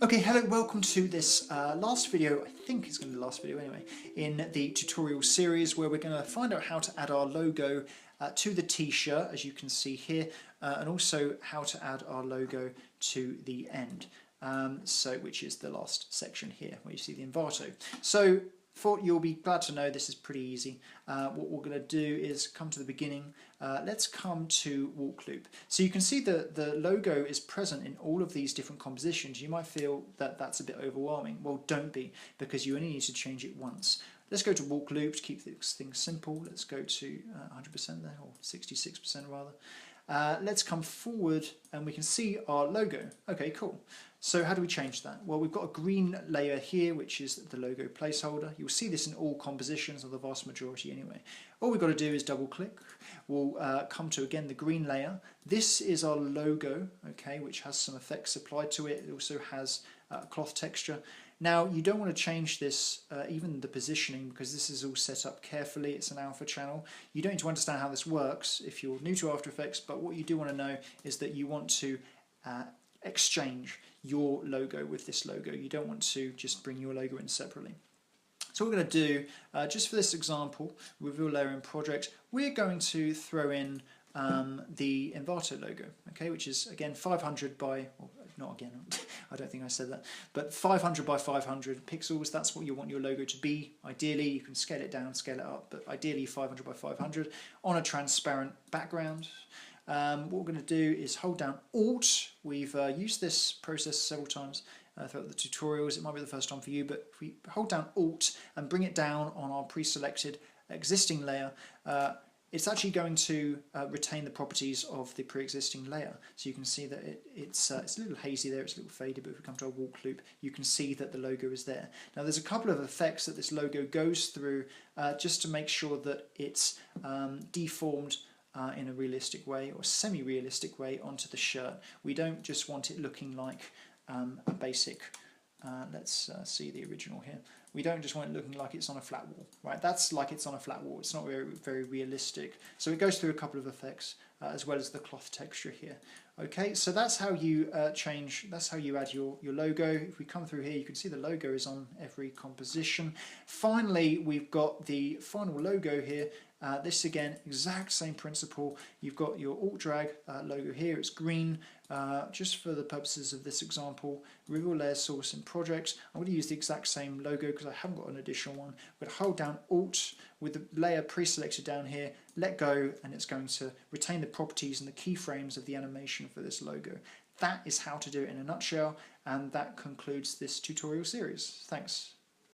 Okay, hello, welcome to this last video, I think it's going to be the last video anyway, in the tutorial series where we're going to find out how to add our logo to the t-shirt, as you can see here, and also how to add our logo to the end, which is the last section here, where you see the Envato. So, you'll be glad to know this is pretty easy. What we're going to do is come to the beginning. Let's come to walk loop. So you can see that the logo is present in all of these different compositions. You might feel that that's a bit overwhelming. Well, don't be, because you only need to change it once. Let's go to walk loop to keep things simple. Let's go to 100% there, or 66% rather. Let's come forward and we can see our logo. Okay, cool. So how do we change that? Well, we've got a green layer here, which is the logo placeholder. You'll see this in all compositions, or the vast majority anyway. All we've got to do is double click. We'll come to, again, the green layer. This is our logo, okay, which has some effects applied to it. It also has cloth texture. Now, you don't want to change this, even the positioning, because this is all set up carefully. It's an alpha channel. You don't need to understand how this works if you're new to After Effects, but what you do want to know is that you want to exchange your logo with this logo. You don't want to just bring your logo in separately. So what we're going to do, just for this example, reveal layer in project, we're going to throw in the Envato logo, okay, which is again 500 by, well, not again, I don't think I said that, but 500 by 500 pixels. That's what you want your logo to be. Ideally, you can scale it down, scale it up, but ideally 500 by 500 on a transparent background. What we're going to do is hold down Alt. We've used this process several times throughout the tutorials. It might be the first time for you, but if we hold down Alt and bring it down on our pre-selected existing layer, it's actually going to retain the properties of the pre-existing layer. So you can see that it's a little hazy there, it's a little faded, but if we come to our walk loop, you can see that the logo is there. Now there's a couple of effects that this logo goes through just to make sure that it's deformed in a realistic way, or semi-realistic way, onto the shirt. We don't just want it looking like a basic, let's see the original here. We don't just want it looking like it's on a flat wall, right? That's like it's on a flat wall. It's not very realistic. So it goes through a couple of effects as well as the cloth texture here. Okay, so that's how you that's how you add your logo. If we come through here, you can see the logo is on every composition. Finally, we've got the final logo here. This again, exact same principle. You've got your alt drag logo here, it's green. Just for the purposes of this example, reveal layer source in project. I'm going to use the exact same logo because I haven't got an additional one. I'm going to hold down Alt with the layer pre-selected down here, let go, and it's going to retain the properties and the keyframes of the animation for this logo. That is how to do it in a nutshell, and that concludes this tutorial series. Thanks.